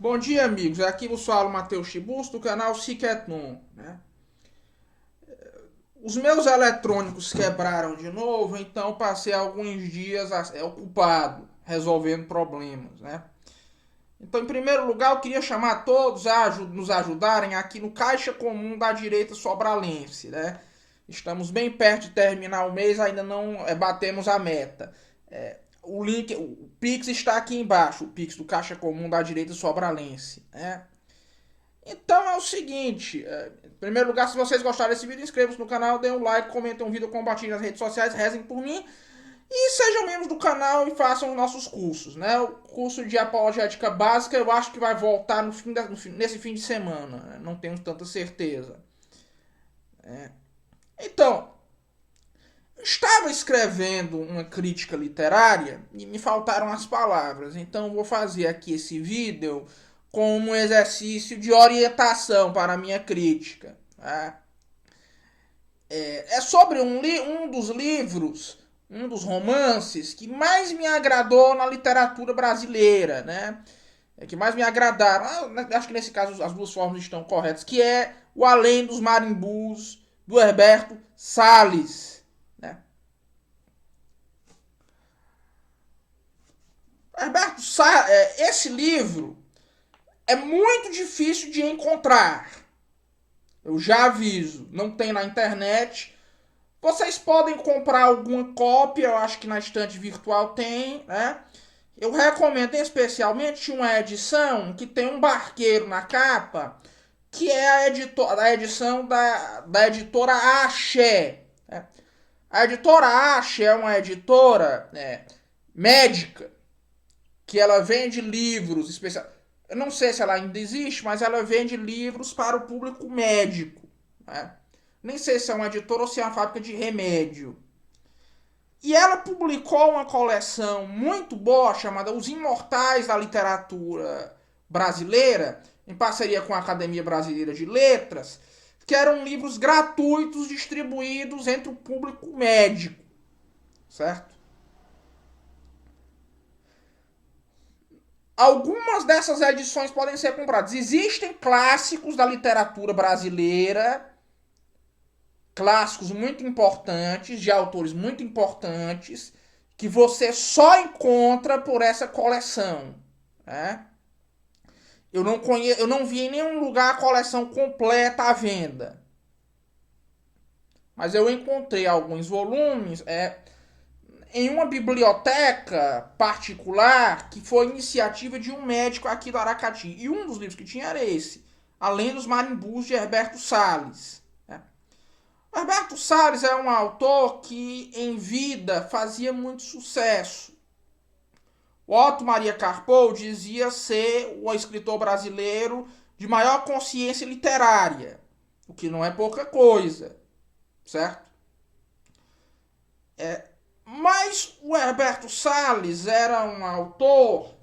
Bom dia, amigos. Aqui vos fala o Matheus Chibus do canal Ciqueton, né? Os meus eletrônicos quebraram de novo, então passei alguns dias ocupado resolvendo problemas, né? Então, em primeiro lugar, eu queria chamar todos a nos ajudarem aqui no Caixa Comum da Direita Sobralense, né? Estamos bem perto de terminar o mês, ainda não batemos a meta. O link, o Pix está aqui embaixo, o Pix do Caixa Comum da Direita Sobralense, né? Então é o seguinte, em primeiro lugar, se vocês gostaram desse vídeo, inscrevam-se no canal, deem um like, comentem um vídeo, compartilhem nas redes sociais, rezem por mim e sejam membros do canal e façam os nossos cursos, né? O curso de apologética básica eu acho que vai voltar nesse fim de semana, né? Não tenho tanta certeza. Então, eu estava escrevendo uma crítica literária e me faltaram as palavras, então vou fazer aqui esse vídeo como um exercício de orientação para a minha crítica. Tá? É sobre um dos livros, um dos romances que mais me agradou na literatura brasileira, né? Que mais me agradaram. Acho que nesse caso as duas formas estão corretas, que é O Além dos Marimbus, do Herberto Salles. Né? Herberto Salles, esse livro é muito difícil de encontrar. Eu já aviso, não tem na internet. Vocês podem comprar alguma cópia, eu acho que na estante virtual tem, né? Eu recomendo especialmente uma edição que tem um barqueiro na capa, que é a edição da editora Axé. Né? A editora Axé é uma editora médica, que ela vende livros especiais. Eu não sei se ela ainda existe, mas ela vende livros para o público médico. Né? Nem sei se é uma editora ou se é uma fábrica de remédio. E ela publicou uma coleção muito boa chamada Os Imortais da Literatura Brasileira, em parceria com a Academia Brasileira de Letras, que eram livros gratuitos distribuídos entre o público médico, certo? Algumas dessas edições podem ser compradas. Existem clássicos da literatura brasileira, clássicos muito importantes, de autores muito importantes, que você só encontra por essa coleção. Né? Eu não vi em nenhum lugar a coleção completa à venda. Mas eu encontrei alguns volumes em uma biblioteca particular que foi iniciativa de um médico aqui do Aracati. E um dos livros que tinha era esse, Além dos Marimbus, de Herberto Salles. Né? Herberto Salles é um autor que em vida fazia muito sucesso. O Otto Maria Carpo dizia ser o escritor brasileiro de maior consciência literária, o que não é pouca coisa, certo? Mas o Herberto Salles era um autor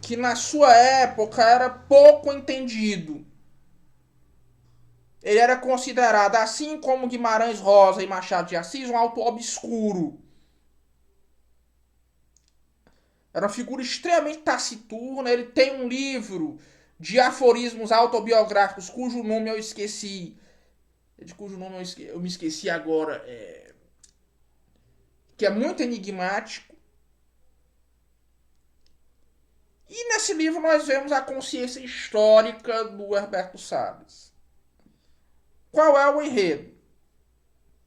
que na sua época era pouco entendido. Ele era considerado, assim como Guimarães Rosa e Machado de Assis, um autor obscuro. Era uma figura extremamente taciturna. Ele tem um livro de aforismos autobiográficos cujo nome eu esqueci. De cujo nome eu me esqueci agora. Que é muito enigmático. E nesse livro nós vemos a consciência histórica do Herberto Salles. Qual é o enredo?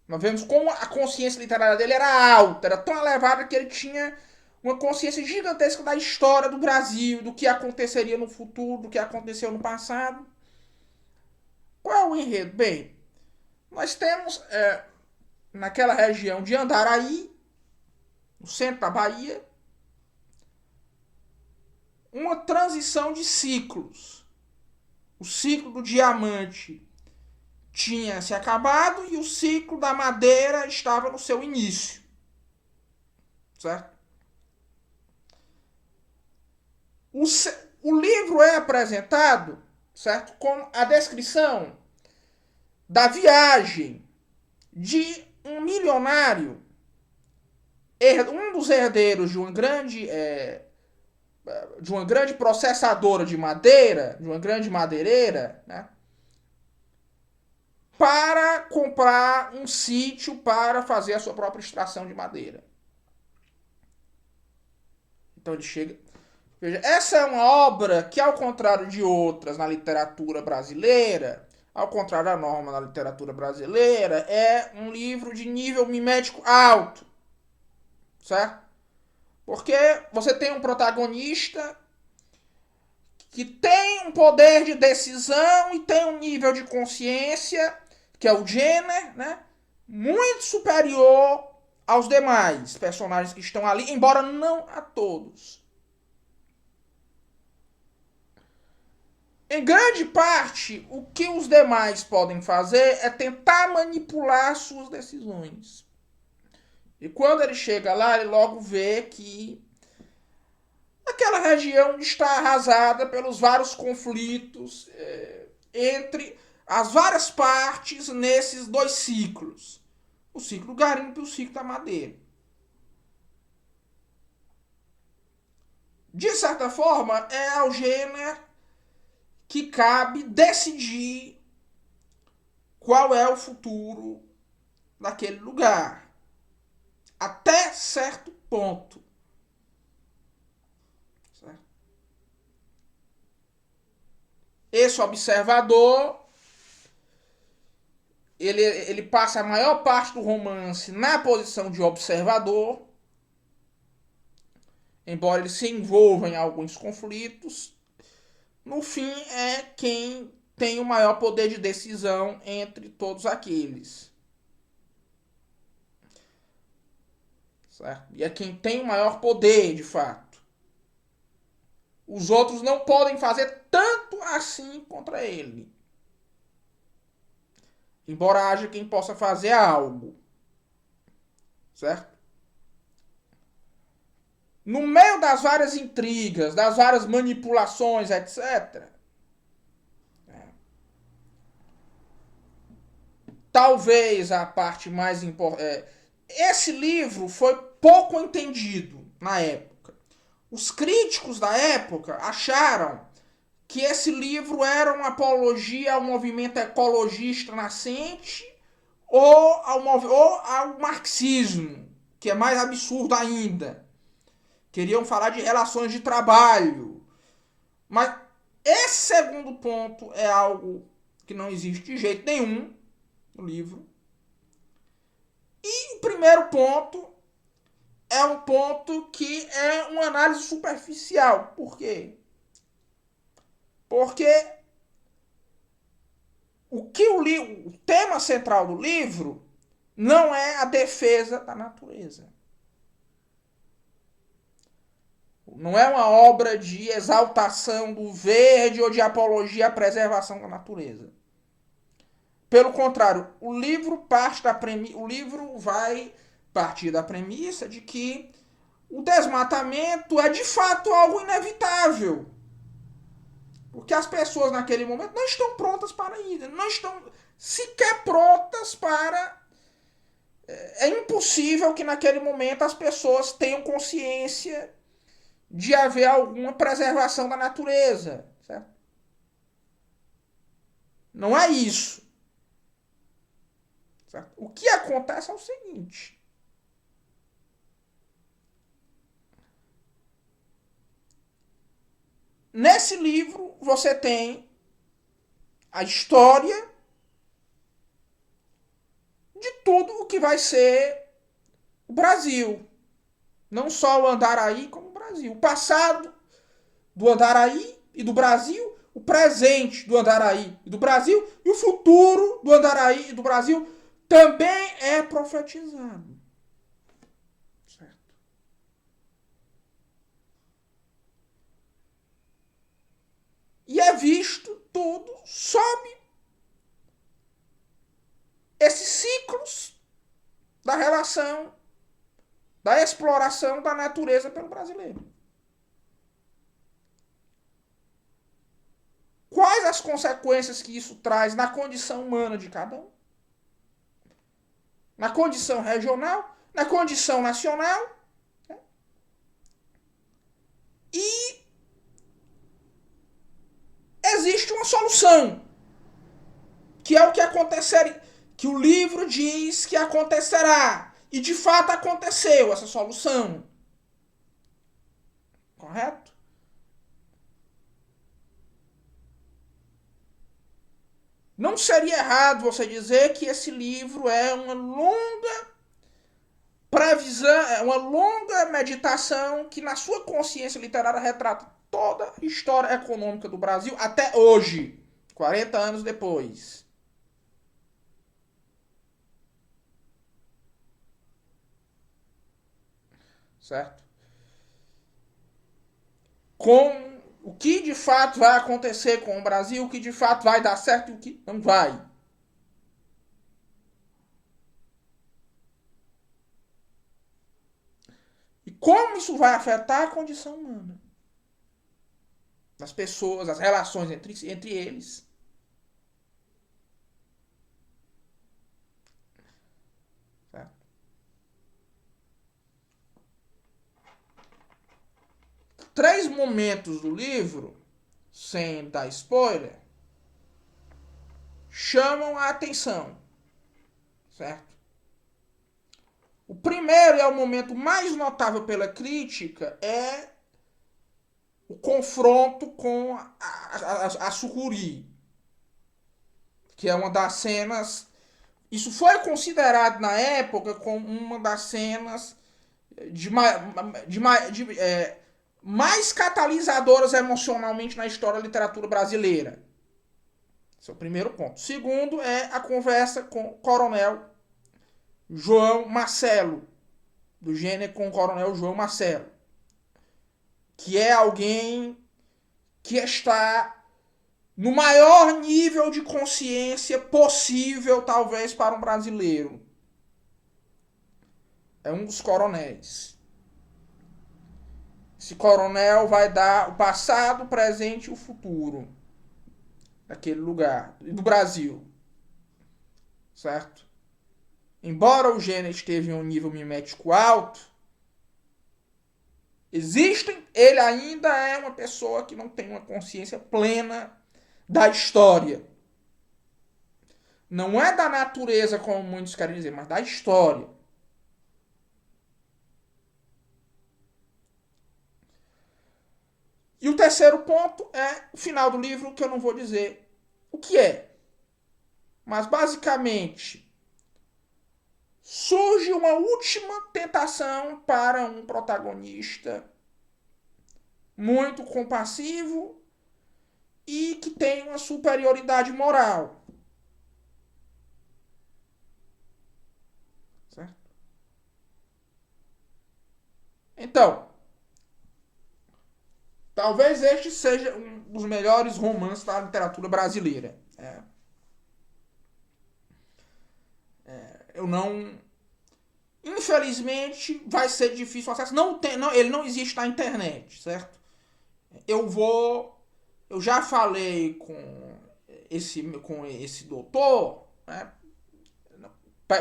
Nós vemos como a consciência literária dele era alta, era tão elevada que ele tinha uma consciência gigantesca da história do Brasil, do que aconteceria no futuro, do que aconteceu no passado. Qual é o enredo? Bem, nós temos naquela região de Andaraí, no centro da Bahia, uma transição de ciclos. O ciclo do diamante tinha se acabado e o ciclo da madeira estava no seu início. Certo? O, o livro é apresentado, certo, com a descrição da viagem de um milionário, um dos herdeiros de uma grande de uma grande processadora de madeira, de uma grande madeireira, né, para comprar um sítio para fazer a sua própria extração de madeira. Então ele chega. Veja, essa é uma obra que, ao contrário de outras na literatura brasileira, ao contrário da norma na literatura brasileira, é um livro de nível mimético alto, certo? Porque você tem um protagonista que tem um poder de decisão e tem um nível de consciência, que é o Jenner, né, muito superior aos demais personagens que estão ali, embora não a todos. Em grande parte, o que os demais podem fazer é tentar manipular suas decisões. E quando ele chega lá, ele logo vê que aquela região está arrasada pelos vários conflitos entre as várias partes nesses dois ciclos. O ciclo do garimpo e o ciclo da madeira. De certa forma, é ao Jenner que cabe decidir qual é o futuro daquele lugar. Até certo ponto. Certo? Esse observador, ele passa a maior parte do romance na posição de observador, embora ele se envolva em alguns conflitos. No fim, é quem tem o maior poder de decisão entre todos aqueles. Certo? E é quem tem o maior poder, de fato. Os outros não podem fazer tanto assim contra ele. Embora haja quem possa fazer algo. Certo? No meio das várias intrigas, das várias manipulações, etc., talvez a parte mais importante. Esse livro foi pouco entendido na época. Os críticos da época acharam que esse livro era uma apologia ao movimento ecologista nascente ou ao marxismo, que é mais absurdo ainda. Queriam falar de relações de trabalho. Mas esse segundo ponto é algo que não existe de jeito nenhum no livro. E o primeiro ponto é um ponto que é uma análise superficial. Por quê? Porque o tema central do livro não é a defesa da natureza. Não é uma obra de exaltação do verde ou de apologia à preservação da natureza. Pelo contrário, o livro vai partir da premissa de que o desmatamento é de fato algo inevitável. Porque as pessoas naquele momento não estão prontas para isso, não estão sequer prontas para. É impossível que naquele momento as pessoas tenham consciência de haver alguma preservação da natureza. Certo? Não é isso. Certo? O que acontece é o seguinte. Nesse livro você tem a história de tudo o que vai ser o Brasil. Não só o Andaraí, como o Brasil. O passado do Andaraí e do Brasil, o presente do Andaraí e do Brasil e o futuro do Andaraí e do Brasil também é profetizado. Certo? E é visto tudo sob esses ciclos da relação, da exploração da natureza pelo brasileiro. Quais as consequências que isso traz na condição humana de cada um? Na condição regional, na condição nacional, né? E existe uma solução, que é o que acontecer, que o livro diz que acontecerá. E de fato aconteceu essa solução. Correto? Não seria errado você dizer que esse livro é uma longa previsão, é uma longa meditação que na sua consciência literária retrata toda a história econômica do Brasil até hoje, 40 anos depois. Certo? Com o que de fato vai acontecer com o Brasil, o que de fato vai dar certo e o que não vai. E como isso vai afetar a condição humana das pessoas, as relações entre eles. Certo? Três momentos do livro, sem dar spoiler, chamam a atenção. Certo? O primeiro, e é o momento mais notável pela crítica, é o confronto com a sucuri, que é uma das cenas. Isso foi considerado na época como uma das cenas mais catalisadoras emocionalmente na história da literatura brasileira. Esse é o primeiro ponto. Segundo é a conversa com o coronel João Marcelo, do gênero com o coronel João Marcelo, que é alguém que está no maior nível de consciência possível, talvez, para um brasileiro. É um dos coronéis. Esse coronel vai dar o passado, o presente e o futuro daquele lugar, do Brasil. Certo? Embora o gênero esteja em um nível mimético alto, ele ainda é uma pessoa que não tem uma consciência plena da história. Não é da natureza, como muitos querem dizer, mas da história. E o terceiro ponto é o final do livro, que eu não vou dizer o que é. Mas, basicamente, surge uma última tentação para um protagonista muito compassivo e que tem uma superioridade moral. Certo? Então, talvez este seja um dos melhores romances da literatura brasileira. Eu não... Infelizmente, vai ser difícil o acesso. Ele não existe na internet, certo? Eu já falei com esse doutor, né,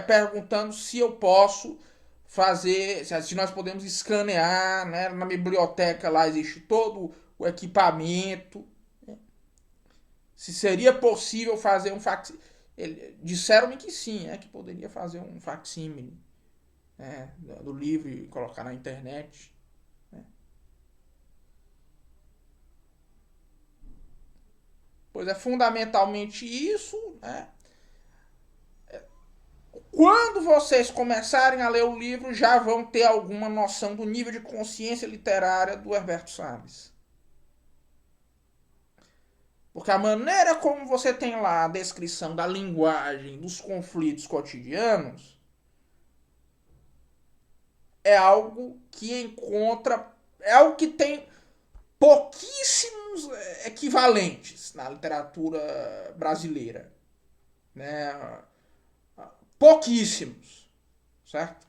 perguntando se eu posso fazer, se nós podemos escanear, né, na biblioteca lá existe todo o equipamento, né, se seria possível fazer um facsímile. Disseram-me que sim, que poderia fazer um facsímile, né, do livro e colocar na internet. Né. Pois é fundamentalmente isso, né? Quando vocês começarem a ler o livro, já vão ter alguma noção do nível de consciência literária do Herberto Salles. Porque a maneira como você tem lá a descrição da linguagem, dos conflitos cotidianos, é algo que é algo que tem pouquíssimos equivalentes na literatura brasileira. Né? Pouquíssimos. Certo?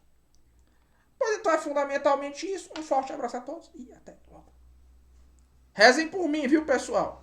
Pois então é fundamentalmente isso. Um forte abraço a todos e até logo. Rezem por mim, viu, pessoal?